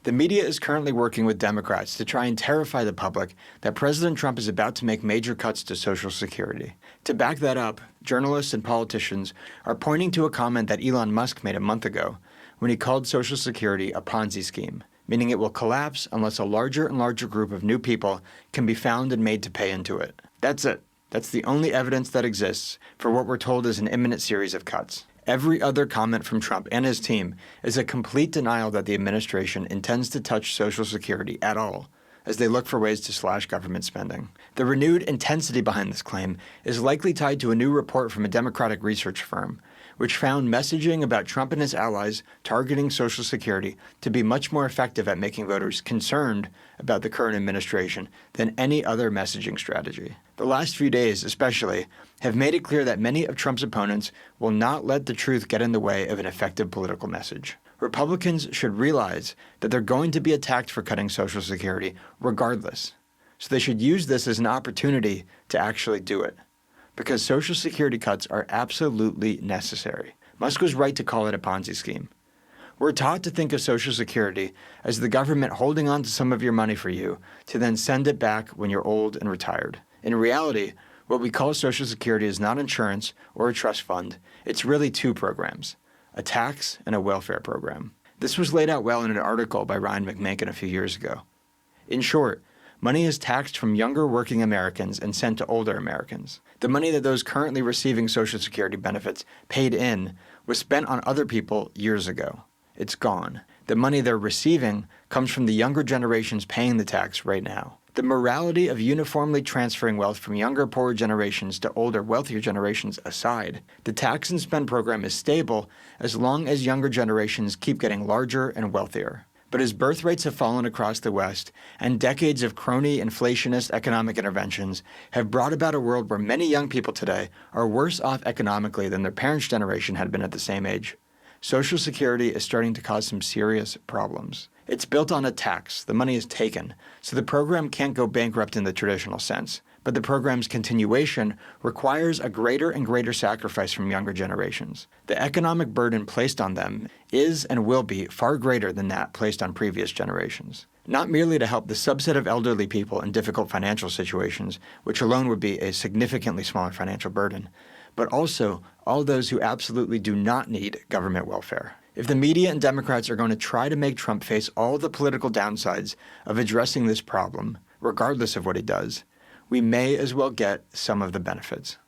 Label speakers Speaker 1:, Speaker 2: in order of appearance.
Speaker 1: The media is currently working with Democrats to try and terrify the public that President Trump is about to make major cuts to Social Security. To back that up, journalists and politicians are pointing to a comment that Elon Musk made a month ago when he called Social Security a Ponzi scheme, meaning it will collapse unless a larger and larger group of new people can be found and made to pay into it. That's it. That's the only evidence that exists for what we're told is an imminent series of cuts. Every other comment from Trump and his team is a complete denial that the administration intends to touch Social Security at all, as they look for ways to slash government spending. The renewed intensity behind this claim is likely tied to a new report from a Democratic research firm, which found messaging about Trump and his allies targeting Social Security to be much more effective at making voters concerned about the current administration than any other messaging strategy. The last few days, especially, have made it clear that many of Trump's opponents will not let the truth get in the way of an effective political message. Republicans should realize that they're going to be attacked for cutting Social Security regardless, so they should use this as an opportunity to actually do it, because Social Security cuts are absolutely necessary. Musk was right to call it a Ponzi scheme. We're taught to think of Social Security as the government holding on to some of your money for you to then send it back when you're old and retired. In reality, what we call Social Security is not insurance or a trust fund. It's really two programs, a tax and a welfare program. This was laid out well in an article by Ryan McMaken a few years ago. In short, money is taxed from younger working Americans and sent to older Americans. The money that those currently receiving Social Security benefits paid in was spent on other people years ago. It's gone. The money they're receiving comes from the younger generations paying the tax right now. The morality of uniformly transferring wealth from younger, poorer generations to older, wealthier generations aside, the tax and spend program is stable as long as younger generations keep getting larger and wealthier. But as birth rates have fallen across the West, and decades of crony inflationist economic interventions have brought about a world where many young people today are worse off economically than their parents' generation had been at the same age, Social Security is starting to cause some serious problems. It's built on a tax. The money is taken, so the program can't go bankrupt in the traditional sense. But the program's continuation requires a greater and greater sacrifice from younger generations. The economic burden placed on them is and will be far greater than that placed on previous generations. Not merely to help the subset of elderly people in difficult financial situations, which alone would be a significantly smaller financial burden, but also all those who absolutely do not need government welfare. If the media and Democrats are going to try to make Trump face all the political downsides of addressing this problem, regardless of what he does, we may as well get some of the benefits.